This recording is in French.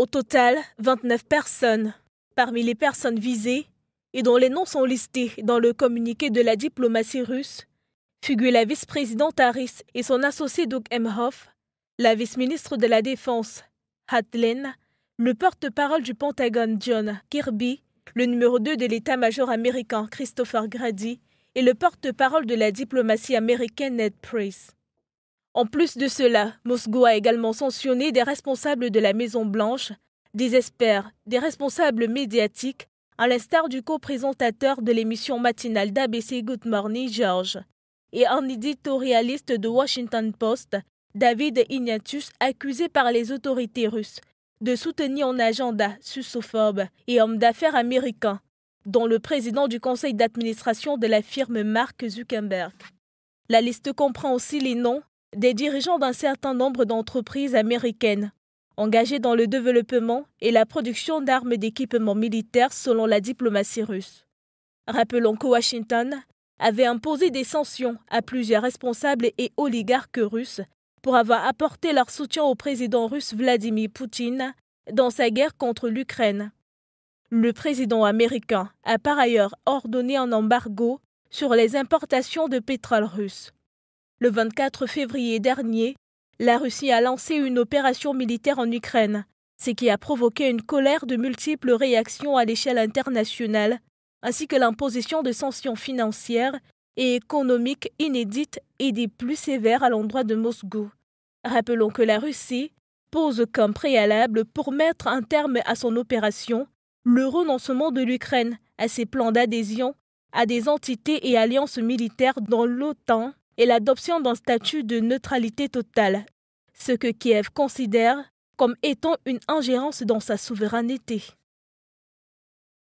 Au total, 29 personnes. Parmi les personnes visées, et dont les noms sont listés dans le communiqué de la diplomatie russe, figurent la vice-présidente Harris et son associé Doug Emhoff, la vice-ministre de la Défense, Hatlen, le porte-parole du Pentagone John Kirby, le numéro 2 de l'état-major américain Christopher Grady et le porte-parole de la diplomatie américaine Ned Price. En plus de cela, Moscou a également sanctionné des responsables de la Maison-Blanche, des experts, des responsables médiatiques, à l'instar du co-présentateur de l'émission matinale d'ABC Good Morning George, et un éditorialiste de Washington Post, David Ignatius, accusé par les autorités russes de soutenir un agenda russophobe et homme d'affaires américain, dont le président du conseil d'administration de la firme Mark Zuckerberg. La liste comprend aussi les noms des dirigeants d'un certain nombre d'entreprises américaines, engagées dans le développement et la production d'armes et d'équipements militaires selon la diplomatie russe. Rappelons que Washington avait imposé des sanctions à plusieurs responsables et oligarques russes pour avoir apporté leur soutien au président russe Vladimir Poutine dans sa guerre contre l'Ukraine. Le président américain a par ailleurs ordonné un embargo sur les importations de pétrole russe. Le 24 février dernier, la Russie a lancé une opération militaire en Ukraine, ce qui a provoqué une colère de multiples réactions à l'échelle internationale, ainsi que l'imposition de sanctions financières et économiques inédites et des plus sévères à l'endroit de Moscou. Rappelons que la Russie pose comme préalable pour mettre un terme à son opération le renoncement de l'Ukraine à ses plans d'adhésion à des entités et alliances militaires dans l'OTAN et l'adoption d'un statut de neutralité totale, ce que Kiev considère comme étant une ingérence dans sa souveraineté.